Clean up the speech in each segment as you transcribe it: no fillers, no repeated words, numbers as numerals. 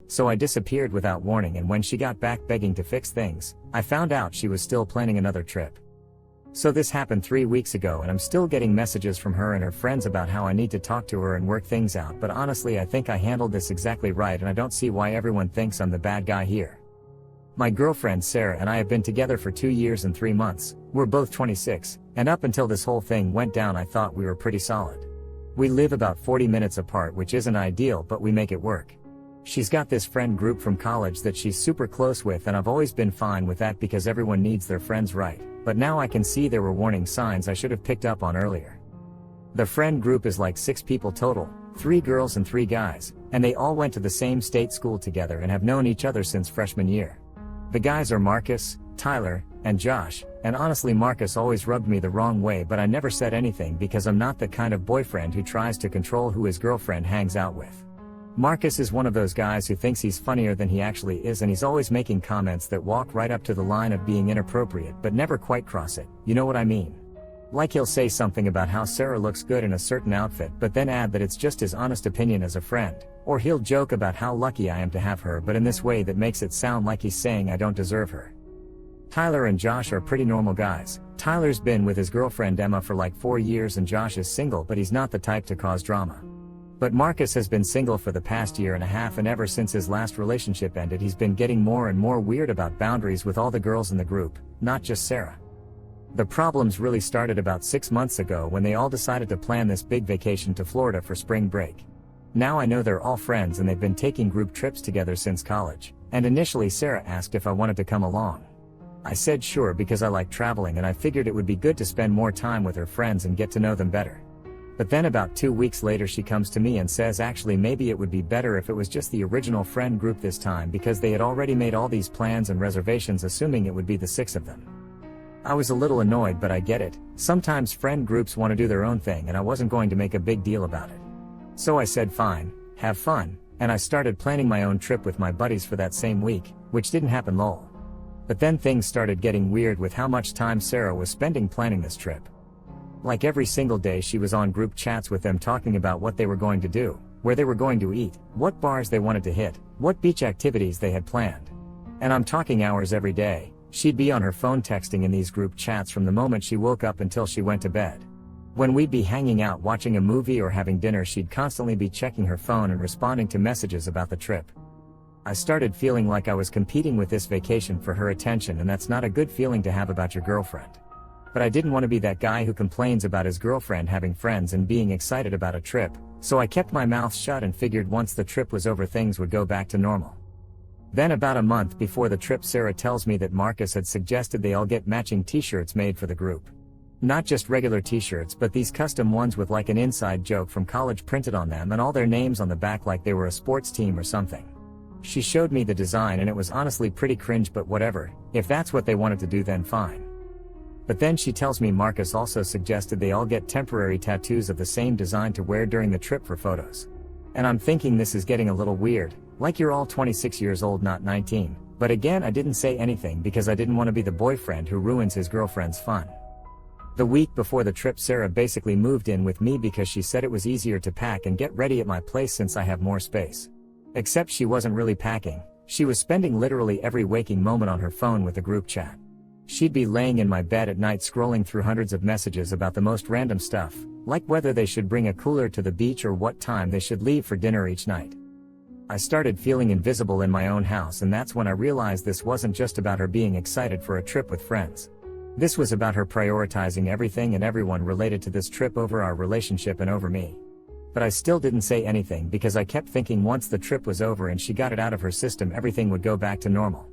So I disappeared without warning, and when she got back begging to fix things, I found out she was still planning another trip. So this happened 3 weeks ago, and I'm still getting messages from her and her friends about how I need to talk to her and work things out, but honestly I think I handled this exactly right, and I don't see why everyone thinks I'm the bad guy here. My girlfriend Sarah and I have been together for 2 years and 3 months, we're both 26, and up until this whole thing went down I thought we were pretty solid. We live about 40 minutes apart, which isn't ideal, but we make it work. She's got this friend group from college that she's super close with, and I've always been fine with that because everyone needs their friends, right? But now I can see there were warning signs I should have picked up on earlier. The friend group is like 6 people total, 3 girls and 3 guys, and they all went to the same state school together and have known each other since freshman year. The guys are Marcus, Tyler, and Josh, and honestly Marcus always rubbed me the wrong way, but I never said anything because I'm not the kind of boyfriend who tries to control who his girlfriend hangs out with. Marcus is one of those guys who thinks he's funnier than he actually is, and he's always making comments that walk right up to the line of being inappropriate but never quite cross it, you know what I mean? Like he'll say something about how Sarah looks good in a certain outfit but then add that it's just his honest opinion as a friend, or he'll joke about how lucky I am to have her but in this way that makes it sound like he's saying I don't deserve her. Tyler and Josh are pretty normal guys. Tyler's been with his girlfriend Emma for like 4 years and Josh is single, but he's not the type to cause drama. But Marcus has been single for the past 1.5 years, and ever since his last relationship ended he's been getting more and more weird about boundaries with all the girls in the group, not just Sarah. The problems really started about 6 months ago when they all decided to plan this big vacation to Florida for spring break. Now I know they're all friends and they've been taking group trips together since college, and initially Sarah asked if I wanted to come along. I said sure because I like traveling and I figured it would be good to spend more time with her friends and get to know them better. But then about 2 weeks later she comes to me and says actually maybe it would be better if it was just the original friend group this time, because they had already made all these plans and reservations assuming it would be the 6 of them. I was a little annoyed, but I get it. Sometimes friend groups want to do their own thing and I wasn't going to make a big deal about it. So I said fine, have fun, and I started planning my own trip with my buddies for that same week, which didn't happen lol. But then things started getting weird with how much time Sarah was spending planning this trip. Like every single day she was on group chats with them talking about what they were going to do, where they were going to eat, what bars they wanted to hit, what beach activities they had planned. And I'm talking hours every day. She'd be on her phone texting in these group chats from the moment she woke up until she went to bed. When we'd be hanging out watching a movie or having dinner she'd constantly be checking her phone and responding to messages about the trip. I started feeling like I was competing with this vacation for her attention, and that's not a good feeling to have about your girlfriend. But I didn't want to be that guy who complains about his girlfriend having friends and being excited about a trip, so I kept my mouth shut and figured once the trip was over things would go back to normal. Then about a month before the trip Sarah tells me that Marcus had suggested they all get matching t-shirts made for the group. Not just regular t-shirts but these custom ones with like an inside joke from college printed on them and all their names on the back like they were a sports team or something. She showed me the design and it was honestly pretty cringe, but whatever, if that's what they wanted to do then fine. But then she tells me Marcus also suggested they all get temporary tattoos of the same design to wear during the trip for photos. And I'm thinking this is getting a little weird, like you're all 26 years old not 19, but again I didn't say anything because I didn't want to be the boyfriend who ruins his girlfriend's fun. The week before the trip Sarah basically moved in with me because she said it was easier to pack and get ready at my place since I have more space. Except she wasn't really packing, she was spending literally every waking moment on her phone with the group chat. She'd be laying in my bed at night scrolling through hundreds of messages about the most random stuff, like whether they should bring a cooler to the beach or what time they should leave for dinner each night. I started feeling invisible in my own house, and that's when I realized this wasn't just about her being excited for a trip with friends. This was about her prioritizing everything and everyone related to this trip over our relationship and over me. But I still didn't say anything because I kept thinking once the trip was over and she got it out of her system everything would go back to normal.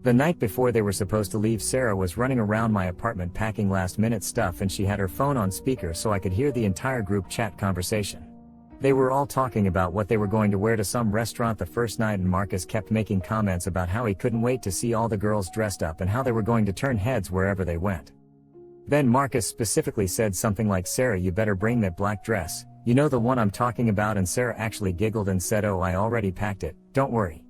The night before they were supposed to leave Sarah was running around my apartment packing last minute stuff, and she had her phone on speaker so I could hear the entire group chat conversation. They were all talking about what they were going to wear to some restaurant the first night, and Marcus kept making comments about how he couldn't wait to see all the girls dressed up and how they were going to turn heads wherever they went. Then Marcus specifically said something like, "Sarah, you better bring that black dress, you know the one I'm talking about," and Sarah actually giggled and said, "Oh, I already packed it, don't worry."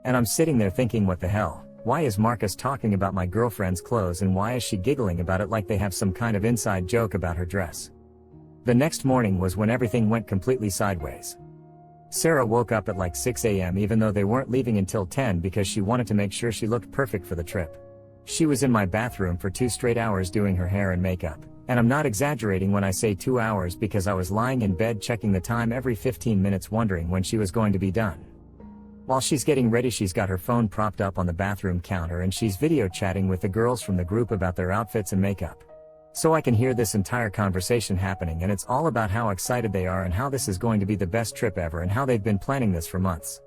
And I'm sitting there thinking, what the hell? Why is Marcus talking about my girlfriend's clothes, and why is she giggling about it like they have some kind of inside joke about her dress? The next morning was when everything went completely sideways. Sarah woke up at like 6 a.m. even though they weren't leaving until 10 because she wanted to make sure she looked perfect for the trip. She was in my bathroom for 2 straight hours doing her hair and makeup, and I'm not exaggerating when I say 2 hours because I was lying in bed checking the time every 15 minutes wondering when she was going to be done. While she's getting ready, she's got her phone propped up on the bathroom counter and she's video chatting with the girls from the group about their outfits and makeup. So I can hear this entire conversation happening, and it's all about how excited they are and how this is going to be the best trip ever and how they've been planning this for months.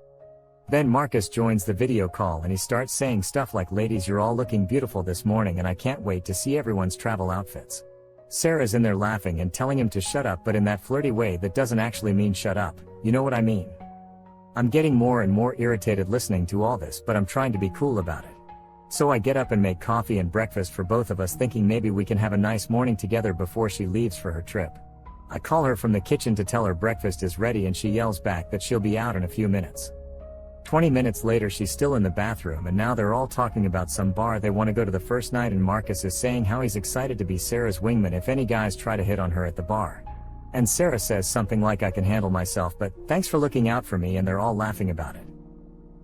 Then Marcus joins the video call and he starts saying stuff like, "Ladies, you're all looking beautiful this morning and I can't wait to see everyone's travel outfits." Sarah's in there laughing and telling him to shut up, but in that flirty way that doesn't actually mean shut up, you know what I mean? I'm getting more and more irritated listening to all this, but I'm trying to be cool about it. So I get up and make coffee and breakfast for both of us, thinking maybe we can have a nice morning together before she leaves for her trip. I call her from the kitchen to tell her breakfast is ready and she yells back that she'll be out in a few minutes. 20 minutes later she's still in the bathroom and now they're all talking about some bar they want to go to the first night, and Marcus is saying how he's excited to be Sarah's wingman if any guys try to hit on her at the bar. And Sarah says something like, "I can handle myself, but thanks for looking out for me," and they're all laughing about it.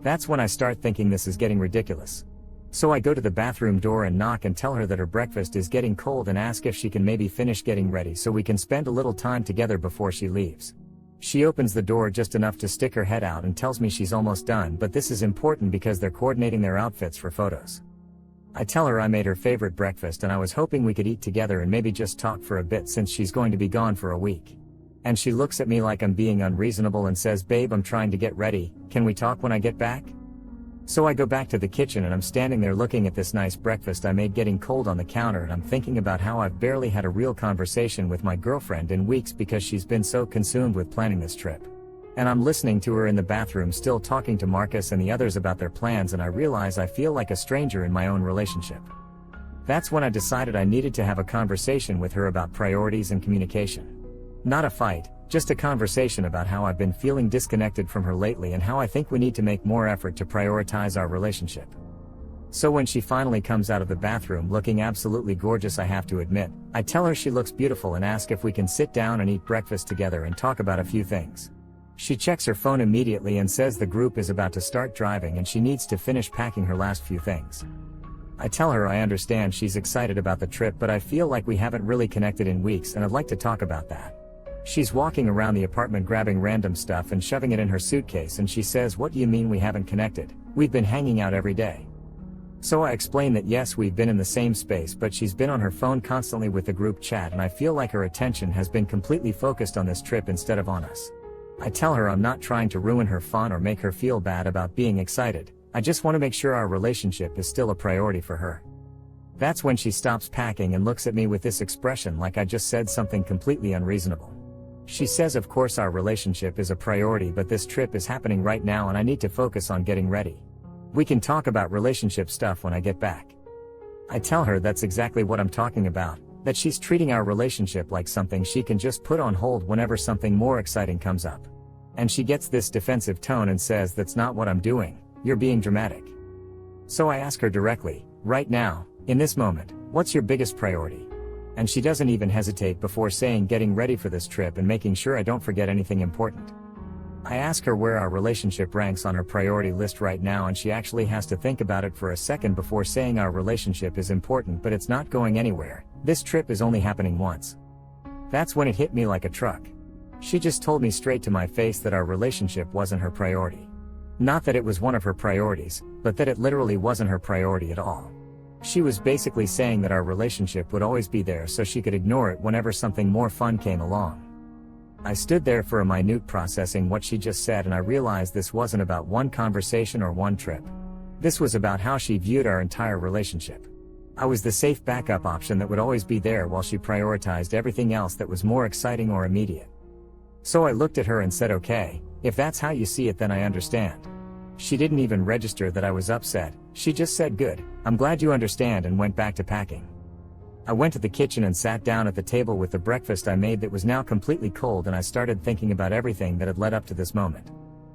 That's when I start thinking this is getting ridiculous. So I go to the bathroom door and knock and tell her that her breakfast is getting cold and ask if she can maybe finish getting ready so we can spend a little time together before she leaves. She opens the door just enough to stick her head out and tells me she's almost done, but this is important because they're coordinating their outfits for photos. I tell her I made her favorite breakfast and I was hoping we could eat together and maybe just talk for a bit since she's going to be gone for a week. And she looks at me like I'm being unreasonable and says, "Babe, I'm trying to get ready, can we talk when I get back?" So I go back to the kitchen and I'm standing there looking at this nice breakfast I made getting cold on the counter, and I'm thinking about how I've barely had a real conversation with my girlfriend in weeks because she's been so consumed with planning this trip. And I'm listening to her in the bathroom still talking to Marcus and the others about their plans, and I realize I feel like a stranger in my own relationship. That's when I decided I needed to have a conversation with her about priorities and communication. Not a fight, just a conversation about how I've been feeling disconnected from her lately and how I think we need to make more effort to prioritize our relationship. So when she finally comes out of the bathroom looking absolutely gorgeous, I have to admit, I tell her she looks beautiful and ask if we can sit down and eat breakfast together and talk about a few things. She checks her phone immediately and says the group is about to start driving and she needs to finish packing her last few things. I tell her I understand she's excited about the trip, but I feel like we haven't really connected in weeks and I'd like to talk about that. She's walking around the apartment grabbing random stuff and shoving it in her suitcase, and she says, "What do you mean we haven't connected? We've been hanging out every day." So I explain that yes, we've been in the same space, but she's been on her phone constantly with the group chat and I feel like her attention has been completely focused on this trip instead of on us. I tell her I'm not trying to ruin her fun or make her feel bad about being excited, I just want to make sure our relationship is still a priority for her. That's when she stops packing and looks at me with this expression like I just said something completely unreasonable. She says of course our relationship is a priority, but this trip is happening right now and I need to focus on getting ready. We can talk about relationship stuff when I get back. I tell her that's exactly what I'm talking about, that she's treating our relationship like something she can just put on hold whenever something more exciting comes up. And she gets this defensive tone and says that's not what I'm doing, you're being dramatic. So I ask her directly, right now, in this moment, what's your biggest priority? And she doesn't even hesitate before saying getting ready for this trip and making sure I don't forget anything important. I ask her where our relationship ranks on her priority list right now, and she actually has to think about it for a second before saying our relationship is important but it's not going anywhere, this trip is only happening once. That's when it hit me like a truck. She just told me straight to my face that our relationship wasn't her priority. Not that it was one of her priorities, but that it literally wasn't her priority at all. She was basically saying that our relationship would always be there so she could ignore it whenever something more fun came along. I stood there for a minute processing what she just said, and I realized this wasn't about one conversation or one trip. This was about how she viewed our entire relationship. I was the safe backup option that would always be there while she prioritized everything else that was more exciting or immediate. So I looked at her and said, "Okay, if that's how you see it, then I understand." She didn't even register that I was upset, she just said, "Good, I'm glad you understand," and went back to packing. I went to the kitchen and sat down at the table with the breakfast I made that was now completely cold, and I started thinking about everything that had led up to this moment.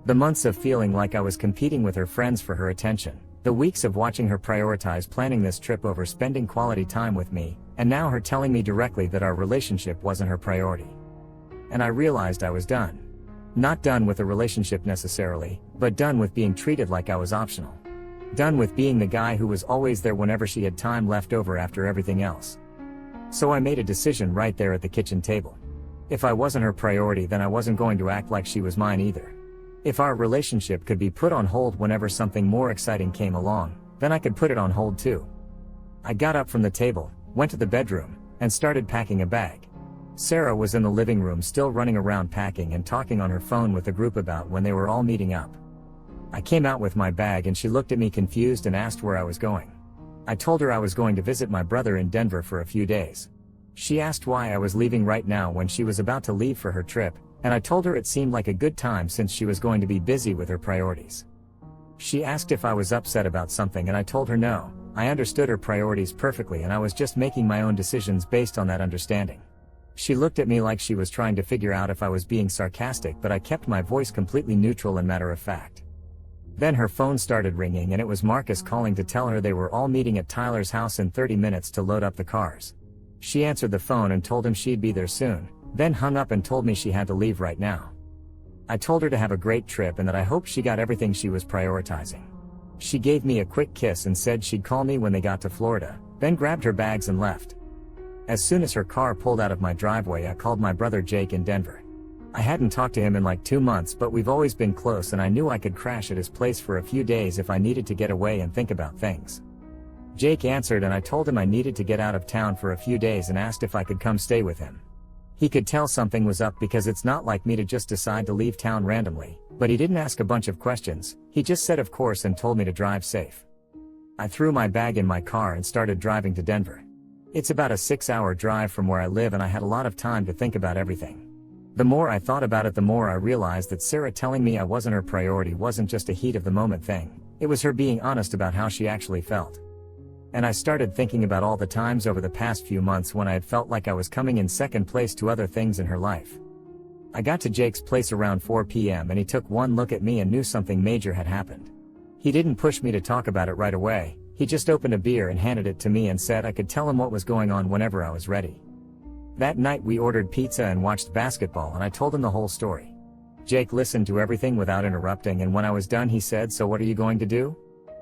The months of feeling like I was competing with her friends for her attention, the weeks of watching her prioritize planning this trip over spending quality time with me, and now her telling me directly that our relationship wasn't her priority. And I realized I was done. Not done with a relationship necessarily, but done with being treated like I was optional. Done with being the guy who was always there whenever she had time left over after everything else. So I made a decision right there at the kitchen table. If I wasn't her priority, then I wasn't going to act like she was mine either. If our relationship could be put on hold whenever something more exciting came along, then I could put it on hold too. I got up from the table, went to the bedroom, and started packing a bag. Sarah was in the living room still running around packing and talking on her phone with the group about when they were all meeting up. I came out with my bag and she looked at me confused and asked where I was going. I told her I was going to visit my brother in Denver for a few days. She asked why I was leaving right now when she was about to leave for her trip, and I told her it seemed like a good time since she was going to be busy with her priorities. She asked if I was upset about something and I told her no, I understood her priorities perfectly and I was just making my own decisions based on that understanding. She looked at me like she was trying to figure out if I was being sarcastic, but I kept my voice completely neutral and matter of fact. Then her phone started ringing and it was Marcus calling to tell her they were all meeting at Tyler's house in 30 minutes to load up the cars. She answered the phone and told him she'd be there soon, then hung up and told me she had to leave right now. I told her to have a great trip and that I hoped she got everything she was prioritizing. She gave me a quick kiss and said she'd call me when they got to Florida, then grabbed her bags and left. As soon as her car pulled out of my driveway, I called my brother Jake in Denver. I hadn't talked to him in like 2 months, but we've always been close and I knew I could crash at his place for a few days if I needed to get away and think about things. Jake answered and I told him I needed to get out of town for a few days and asked if I could come stay with him. He could tell something was up because it's not like me to just decide to leave town randomly, but he didn't ask a bunch of questions, he just said of course and told me to drive safe. I threw my bag in my car and started driving to Denver. It's about a 6-hour drive from where I live and I had a lot of time to think about everything. The more I thought about it, the more I realized that Sarah telling me I wasn't her priority wasn't just a heat of the moment thing, it was her being honest about how she actually felt. And I started thinking about all the times over the past few months when I had felt like I was coming in second place to other things in her life. I got to Jake's place around 4 p.m. and he took one look at me and knew something major had happened. He didn't push me to talk about it right away, he just opened a beer and handed it to me and said I could tell him what was going on whenever I was ready. That night we ordered pizza and watched basketball and I told him the whole story. Jake listened to everything without interrupting and when I was done he said, "So what are you going to do?"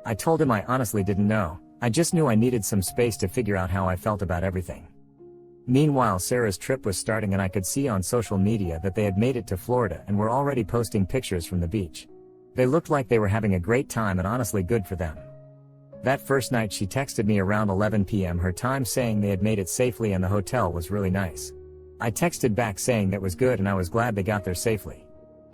I told him I honestly didn't know. I just knew I needed some space to figure out how I felt about everything. Meanwhile, Sarah's trip was starting and I could see on social media that they had made it to Florida and were already posting pictures from the beach. They looked like they were having a great time and honestly good for them. That first night she texted me around 11 p.m. her time saying they had made it safely and the hotel was really nice. I texted back saying that was good and I was glad they got there safely.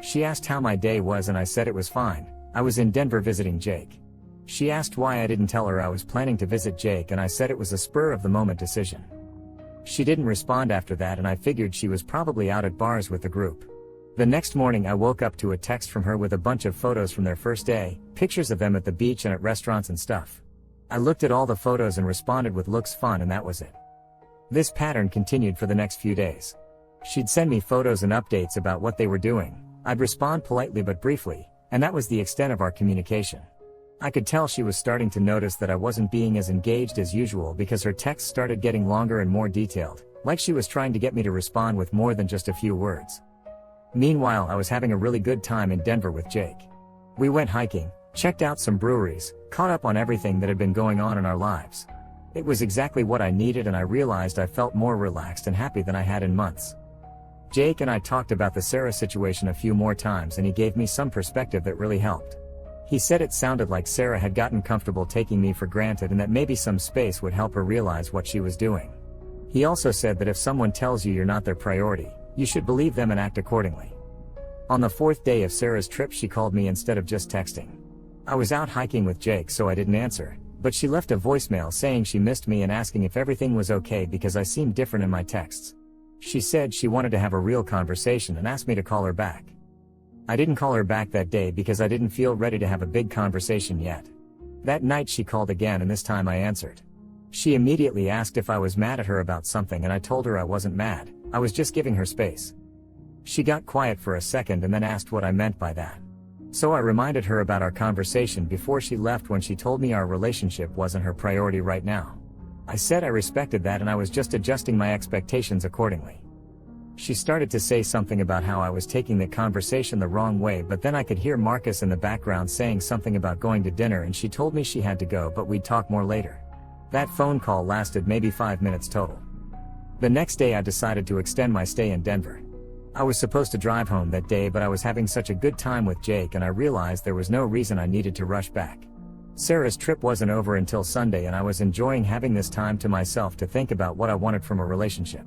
She asked how my day was and I said it was fine, I was in Denver visiting Jake. She asked why I didn't tell her I was planning to visit Jake and I said it was a spur-of-the-moment decision. She didn't respond after that and I figured she was probably out at bars with the group. The next morning I woke up to a text from her with a bunch of photos from their first day, pictures of them at the beach and at restaurants and stuff. I looked at all the photos and responded with "looks fun" and that was it. This pattern continued for the next few days. She'd send me photos and updates about what they were doing, I'd respond politely but briefly, and that was the extent of our communication. I could tell she was starting to notice that I wasn't being as engaged as usual because her texts started getting longer and more detailed, like she was trying to get me to respond with more than just a few words. Meanwhile, I was having a really good time in Denver with Jake. We went hiking, checked out some breweries, caught up on everything that had been going on in our lives. It was exactly what I needed and I realized I felt more relaxed and happy than I had in months. Jake and I talked about the Sarah situation a few more times and he gave me some perspective that really helped. He said it sounded like Sarah had gotten comfortable taking me for granted and that maybe some space would help her realize what she was doing. He also said that if someone tells you you're not their priority, you should believe them and act accordingly. On the 4th day of Sarah's trip she called me instead of just texting. I was out hiking with Jake so I didn't answer, but she left a voicemail saying she missed me and asking if everything was okay because I seemed different in my texts. She said she wanted to have a real conversation and asked me to call her back. I didn't call her back that day because I didn't feel ready to have a big conversation yet. That night she called again and this time I answered. She immediately asked if I was mad at her about something and I told her I wasn't mad, I was just giving her space. She got quiet for a second and then asked what I meant by that. So I reminded her about our conversation before she left when she told me our relationship wasn't her priority right now. I said I respected that and I was just adjusting my expectations accordingly. She started to say something about how I was taking the conversation the wrong way, but then I could hear Marcus in the background saying something about going to dinner, and she told me she had to go but we'd talk more later. That phone call lasted maybe 5 minutes total. The next day I decided to extend my stay in Denver. I was supposed to drive home that day, but I was having such a good time with Jake and I realized there was no reason I needed to rush back. Sarah's trip wasn't over until Sunday and I was enjoying having this time to myself to think about what I wanted from a relationship.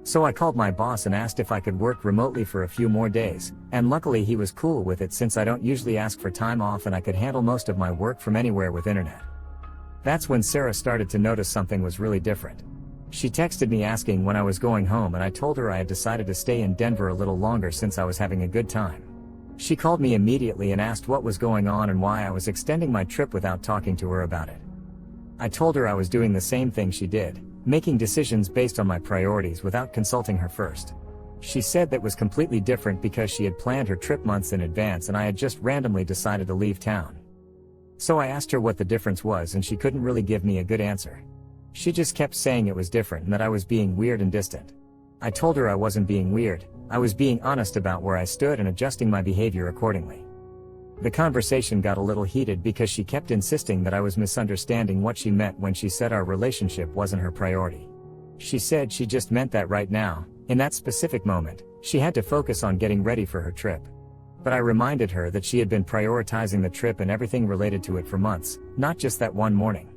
So I called my boss and asked if I could work remotely for a few more days, and luckily he was cool with it since I don't usually ask for time off and I could handle most of my work from anywhere with internet. That's when Sarah started to notice something was really different. She texted me asking when I was going home and I told her I had decided to stay in Denver a little longer since I was having a good time. She called me immediately and asked what was going on and why I was extending my trip without talking to her about it. I told her I was doing the same thing she did, making decisions based on my priorities without consulting her first. She said that was completely different because she had planned her trip months in advance and I had just randomly decided to leave town. So I asked her what the difference was and she couldn't really give me a good answer. She just kept saying it was different and that I was being weird and distant. I told her I wasn't being weird, I was being honest about where I stood and adjusting my behavior accordingly. The conversation got a little heated because she kept insisting that I was misunderstanding what she meant when she said our relationship wasn't her priority. She said she just meant that right now, in that specific moment, she had to focus on getting ready for her trip. But I reminded her that she had been prioritizing the trip and everything related to it for months, not just that one morning.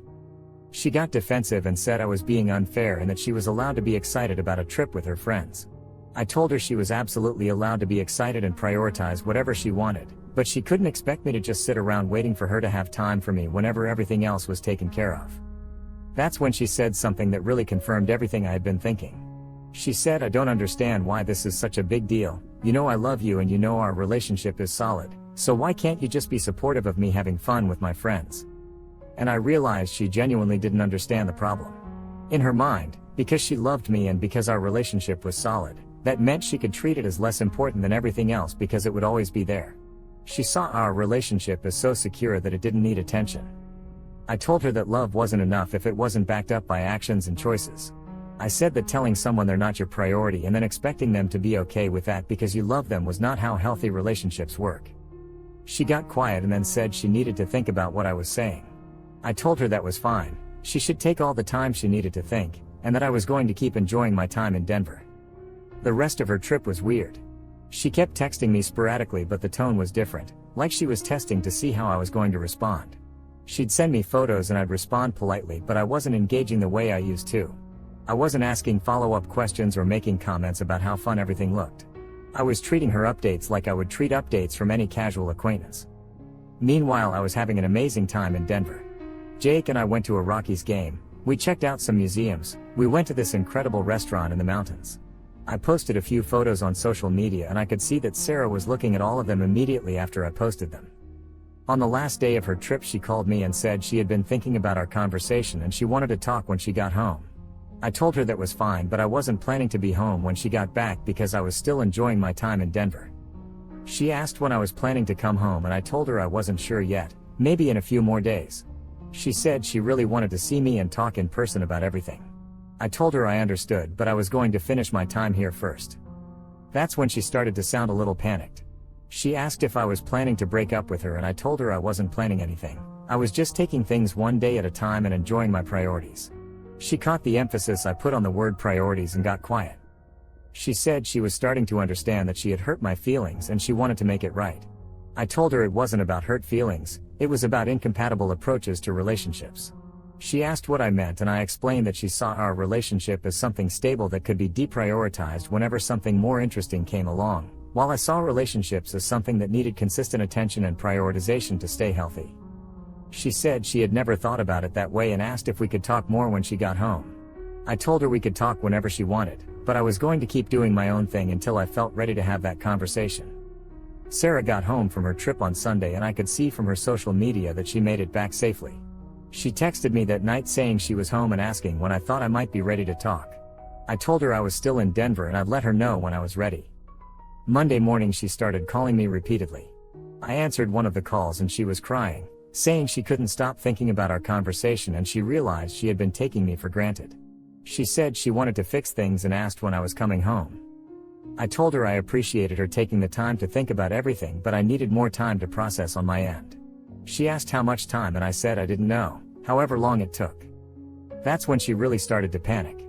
She got defensive and said I was being unfair and that she was allowed to be excited about a trip with her friends. I told her she was absolutely allowed to be excited and prioritize whatever she wanted, but she couldn't expect me to just sit around waiting for her to have time for me whenever everything else was taken care of. That's when she said something that really confirmed everything I had been thinking. She said, "I don't understand why this is such a big deal. You know I love you and you know our relationship is solid, so why can't you just be supportive of me having fun with my friends?" And I realized she genuinely didn't understand the problem. In her mind, because she loved me and because our relationship was solid, that meant she could treat it as less important than everything else because it would always be there. She saw our relationship as so secure that it didn't need attention. I told her that love wasn't enough if it wasn't backed up by actions and choices. I said that telling someone they're not your priority and then expecting them to be okay with that because you love them was not how healthy relationships work. She got quiet and then said she needed to think about what I was saying. I told her that was fine, she should take all the time she needed to think, and that I was going to keep enjoying my time in Denver. The rest of her trip was weird. She kept texting me sporadically, but the tone was different, like she was testing to see how I was going to respond. She'd send me photos and I'd respond politely, but I wasn't engaging the way I used to. I wasn't asking follow-up questions or making comments about how fun everything looked. I was treating her updates like I would treat updates from any casual acquaintance. Meanwhile, I was having an amazing time in Denver. Jake and I went to a Rockies game, we checked out some museums, we went to this incredible restaurant in the mountains. I posted a few photos on social media and I could see that Sarah was looking at all of them immediately after I posted them. On the last day of her trip, she called me and said she had been thinking about our conversation and she wanted to talk when she got home. I told her that was fine, but I wasn't planning to be home when she got back because I was still enjoying my time in Denver. She asked when I was planning to come home and I told her I wasn't sure yet, maybe in a few more days. She said she really wanted to see me and talk in person about everything. I told her I understood, but I was going to finish my time here first. That's when she started to sound a little panicked. She asked if I was planning to break up with her and I told her I wasn't planning anything. I was just taking things one day at a time and enjoying my priorities. She caught the emphasis I put on the word priorities and got quiet. She said she was starting to understand that she had hurt my feelings and she wanted to make it right. I told her it wasn't about hurt feelings, it was about incompatible approaches to relationships. She asked what I meant and I explained that she saw our relationship as something stable that could be deprioritized whenever something more interesting came along, while I saw relationships as something that needed consistent attention and prioritization to stay healthy. She said she had never thought about it that way and asked if we could talk more when she got home. I told her we could talk whenever she wanted, but I was going to keep doing my own thing until I felt ready to have that conversation. Sarah got home from her trip on Sunday and I could see from her social media that she made it back safely. She texted me that night saying she was home and asking when I thought I might be ready to talk. I told her I was still in Denver and I'd let her know when I was ready. Monday morning she started calling me repeatedly. I answered one of the calls and she was crying, saying she couldn't stop thinking about our conversation and she realized she had been taking me for granted. She said she wanted to fix things and asked when I was coming home. I told her I appreciated her taking the time to think about everything, but I needed more time to process on my end. She asked how much time, and I said I didn't know, however long it took. That's when she really started to panic.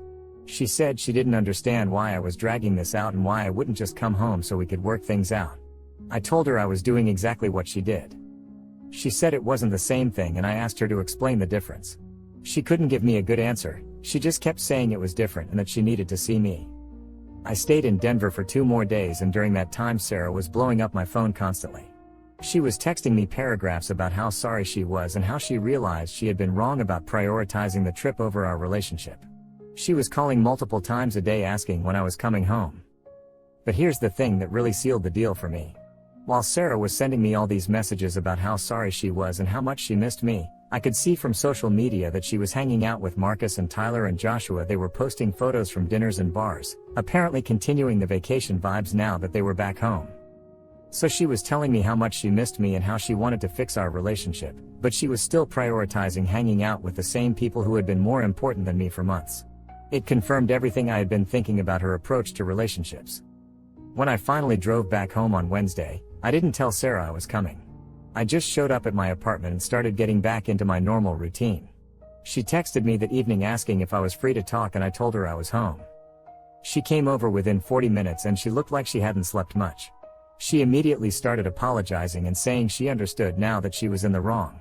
She said she didn't understand why I was dragging this out and why I wouldn't just come home so we could work things out. I told her I was doing exactly what she did. She said it wasn't the same thing, and I asked her to explain the difference. She couldn't give me a good answer. She just kept saying it was different and that she needed to see me. I stayed in Denver for 2 more days, and during that time Sarah was blowing up my phone constantly. She was texting me paragraphs about how sorry she was and how she realized she had been wrong about prioritizing the trip over our relationship. She was calling multiple times a day asking when I was coming home. But here's the thing that really sealed the deal for me. While Sarah was sending me all these messages about how sorry she was and how much she missed me, I could see from social media that she was hanging out with Marcus and Tyler and Joshua. They were posting photos from dinners and bars, apparently continuing the vacation vibes now that they were back home. So she was telling me how much she missed me and how she wanted to fix our relationship, but she was still prioritizing hanging out with the same people who had been more important than me for months. It confirmed everything I had been thinking about her approach to relationships. When I finally drove back home on Wednesday, I didn't tell Sarah I was coming. I just showed up at my apartment and started getting back into my normal routine. She texted me that evening asking if I was free to talk, and I told her I was home. She came over within 40 minutes and she looked like she hadn't slept much. She immediately started apologizing and saying she understood now that she was in the wrong.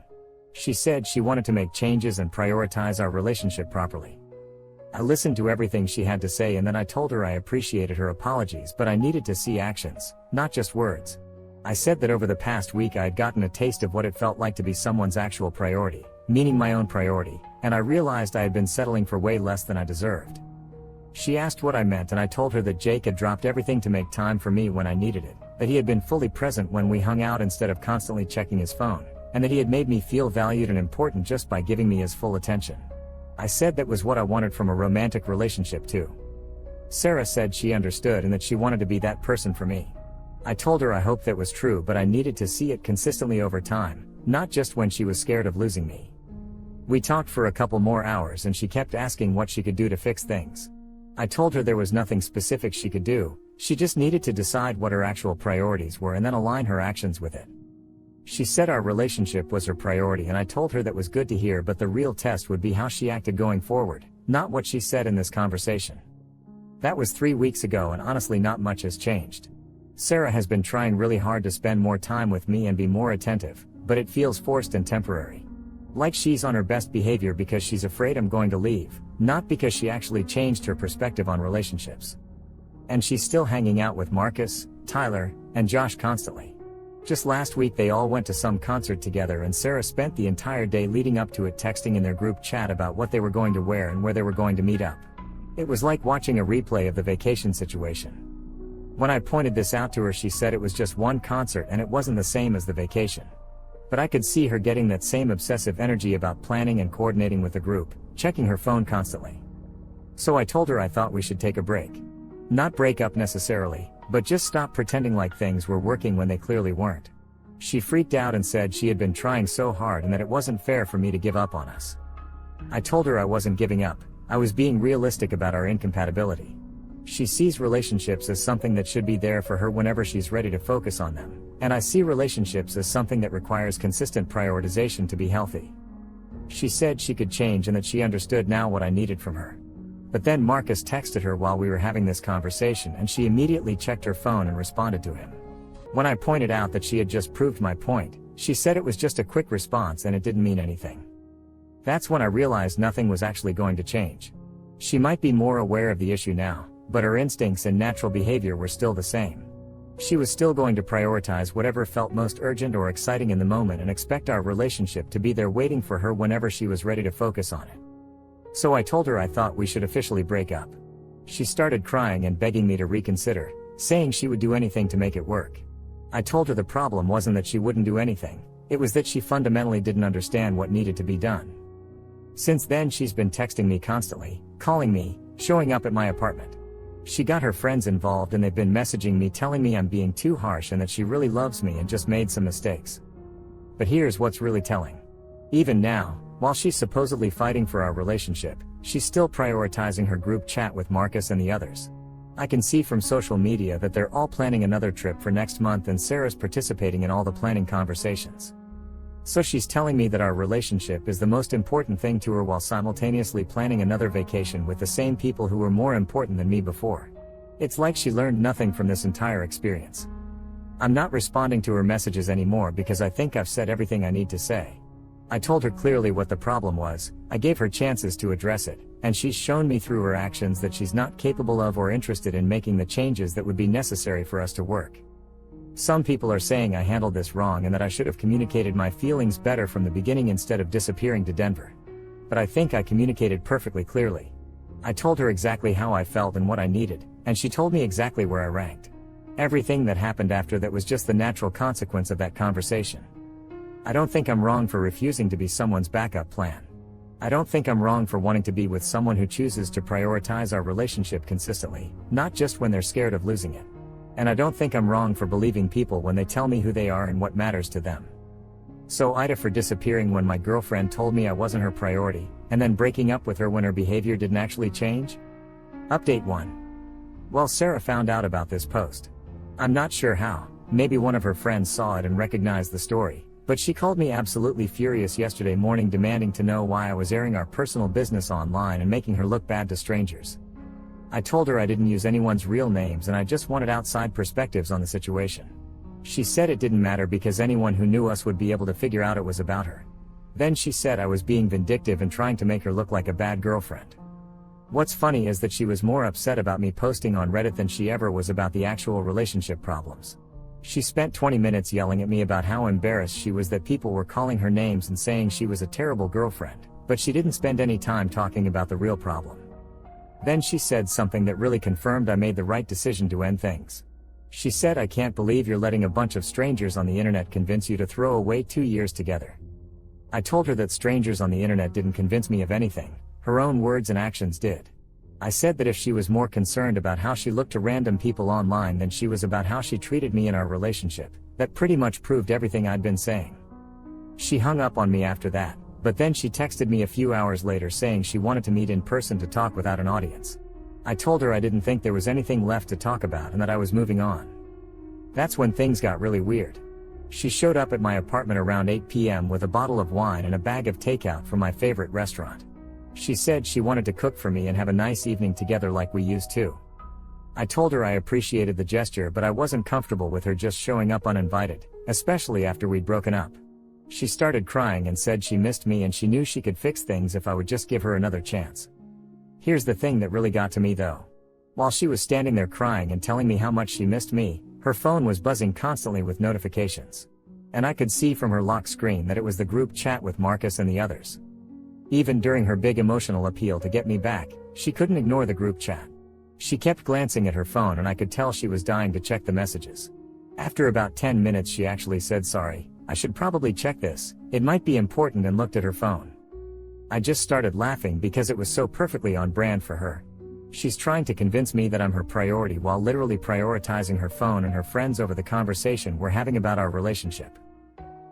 She said she wanted to make changes and prioritize our relationship properly. I listened to everything she had to say, and then I told her I appreciated her apologies, but I needed to see actions, not just words. I said that over the past week I had gotten a taste of what it felt like to be someone's actual priority, meaning my own priority, and I realized I had been settling for way less than I deserved. She asked what I meant, and I told her that Jake had dropped everything to make time for me when I needed it, that he had been fully present when we hung out instead of constantly checking his phone, and that he had made me feel valued and important just by giving me his full attention. I said that was what I wanted from a romantic relationship too. Sarah said she understood and that she wanted to be that person for me. I told her I hoped that was true, but I needed to see it consistently over time, not just when she was scared of losing me. We talked for a couple more hours and she kept asking what she could do to fix things. I told her there was nothing specific she could do, she just needed to decide what her actual priorities were and then align her actions with it. She said our relationship was her priority, and I told her that was good to hear, but the real test would be how she acted going forward, not what she said in this conversation. That was 3 weeks ago, and honestly not much has changed. Sarah has been trying really hard to spend more time with me and be more attentive, but it feels forced and temporary. Like she's on her best behavior because she's afraid I'm going to leave, not because she actually changed her perspective on relationships. And she's still hanging out with Marcus, Tyler, and Josh constantly. Just last week they all went to some concert together, and Sarah spent the entire day leading up to it texting in their group chat about what they were going to wear and where they were going to meet up. It was like watching a replay of the vacation situation. When I pointed this out to her, she said it was just one concert and it wasn't the same as the vacation. But I could see her getting that same obsessive energy about planning and coordinating with the group, checking her phone constantly. So I told her I thought we should take a break. Not break up necessarily, but just stop pretending like things were working when they clearly weren't. She freaked out and said she had been trying so hard and that it wasn't fair for me to give up on us. I told her I wasn't giving up, I was being realistic about our incompatibility. She sees relationships as something that should be there for her whenever she's ready to focus on them, and I see relationships as something that requires consistent prioritization to be healthy. She said she could change and that she understood now what I needed from her. But then Marcus texted her while we were having this conversation, and she immediately checked her phone and responded to him. When I pointed out that she had just proved my point, she said it was just a quick response and it didn't mean anything. That's when I realized nothing was actually going to change. She might be more aware of the issue now, but her instincts and natural behavior were still the same. She was still going to prioritize whatever felt most urgent or exciting in the moment and expect our relationship to be there waiting for her whenever she was ready to focus on it. So I told her I thought we should officially break up. She started crying and begging me to reconsider, saying she would do anything to make it work. I told her the problem wasn't that she wouldn't do anything, it was that she fundamentally didn't understand what needed to be done. Since then she's been texting me constantly, calling me, showing up at my apartment. She got her friends involved and they've been messaging me telling me I'm being too harsh and that she really loves me and just made some mistakes. But here's what's really telling. Even now, while she's supposedly fighting for our relationship, she's still prioritizing her group chat with Marcus and the others. I can see from social media that they're all planning another trip for next month and Sarah's participating in all the planning conversations. So she's telling me that our relationship is the most important thing to her while simultaneously planning another vacation with the same people who were more important than me before. It's like she learned nothing from this entire experience. I'm not responding to her messages anymore because I think I've said everything I need to say. I told her clearly what the problem was, I gave her chances to address it, and she's shown me through her actions that she's not capable of or interested in making the changes that would be necessary for us to work. Some people are saying I handled this wrong and that I should have communicated my feelings better from the beginning instead of disappearing to Denver. But I think I communicated perfectly clearly. I told her exactly how I felt and what I needed, and she told me exactly where I ranked. Everything that happened after that was just the natural consequence of that conversation. I don't think I'm wrong for refusing to be someone's backup plan. I don't think I'm wrong for wanting to be with someone who chooses to prioritize our relationship consistently, not just when they're scared of losing it. And I don't think I'm wrong for believing people when they tell me who they are and what matters to them. So Ida for disappearing when my girlfriend told me I wasn't her priority, and then breaking up with her when her behavior didn't actually change? Update 1. Well, Sarah found out about this post. I'm not sure how, maybe one of her friends saw it and recognized the story. But she called me absolutely furious yesterday morning demanding to know why I was airing our personal business online and making her look bad to strangers. I told her I didn't use anyone's real names and I just wanted outside perspectives on the situation. She said it didn't matter because anyone who knew us would be able to figure out it was about her. Then she said I was being vindictive and trying to make her look like a bad girlfriend. What's funny is that she was more upset about me posting on Reddit than she ever was about the actual relationship problems. She spent 20 minutes yelling at me about how embarrassed she was that people were calling her names and saying she was a terrible girlfriend, but she didn't spend any time talking about the real problem. Then she said something that really confirmed I made the right decision to end things. She said, "I can't believe you're letting a bunch of strangers on the internet convince you to throw away 2 years together." I told her that strangers on the internet didn't convince me of anything, her own words and actions did. I said that if she was more concerned about how she looked to random people online than she was about how she treated me in our relationship, that pretty much proved everything I'd been saying. She hung up on me after that, but then she texted me a few hours later saying she wanted to meet in person to talk without an audience. I told her I didn't think there was anything left to talk about and that I was moving on. That's when things got really weird. She showed up at my apartment around 8 p.m. with a bottle of wine and a bag of takeout from my favorite restaurant. She said she wanted to cook for me and have a nice evening together like we used to. I told her I appreciated the gesture, but I wasn't comfortable with her just showing up uninvited, especially after we'd broken up. She started crying and said she missed me and she knew she could fix things if I would just give her another chance. Here's the thing that really got to me though. While she was standing there crying and telling me how much she missed me, her phone was buzzing constantly with notifications. And I could see from her lock screen that it was the group chat with Marcus and the others. Even during her big emotional appeal to get me back, she couldn't ignore the group chat. She kept glancing at her phone and I could tell she was dying to check the messages. After about 10 minutes she actually said, "Sorry, I should probably check this, it might be important," and looked at her phone. I just started laughing because it was so perfectly on brand for her. She's trying to convince me that I'm her priority while literally prioritizing her phone and her friends over the conversation we're having about our relationship.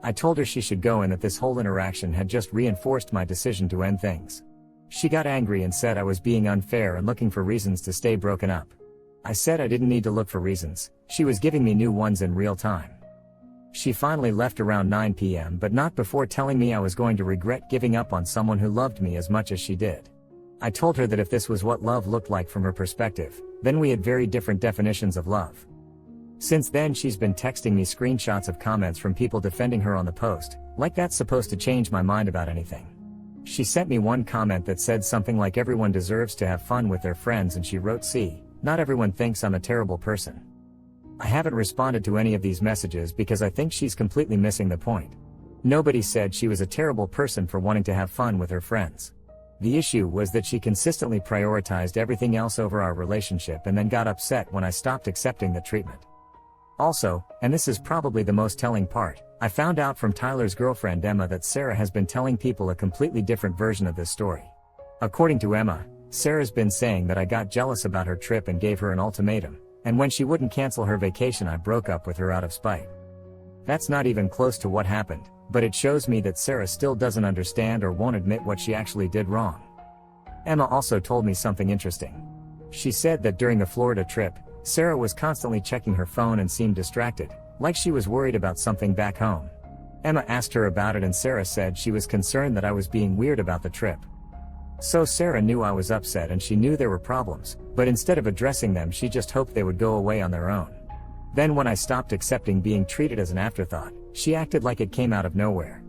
I told her she should go and that this whole interaction had just reinforced my decision to end things. She got angry and said I was being unfair and looking for reasons to stay broken up. I said I didn't need to look for reasons, she was giving me new ones in real time. She finally left around 9 p.m. but not before telling me I was going to regret giving up on someone who loved me as much as she did. I told her that if this was what love looked like from her perspective, then we had very different definitions of love. Since then she's been texting me screenshots of comments from people defending her on the post, like that's supposed to change my mind about anything. She sent me one comment that said something like everyone deserves to have fun with their friends, and she wrote, "See, not everyone thinks I'm a terrible person." I haven't responded to any of these messages because I think she's completely missing the point. Nobody said she was a terrible person for wanting to have fun with her friends. The issue was that she consistently prioritized everything else over our relationship and then got upset when I stopped accepting the treatment. Also, and this is probably the most telling part, I found out from Tyler's girlfriend Emma that Sarah has been telling people a completely different version of this story. According to Emma, Sarah's been saying that I got jealous about her trip and gave her an ultimatum, and when she wouldn't cancel her vacation I broke up with her out of spite. That's not even close to what happened, but it shows me that Sarah still doesn't understand or won't admit what she actually did wrong. Emma also told me something interesting. She said that during the Florida trip, Sarah was constantly checking her phone and seemed distracted, like she was worried about something back home. Emma asked her about it and Sarah said she was concerned that I was being weird about the trip. So Sarah knew I was upset and she knew there were problems, but instead of addressing them she just hoped they would go away on their own. Then when I stopped accepting being treated as an afterthought, she acted like it came out of nowhere.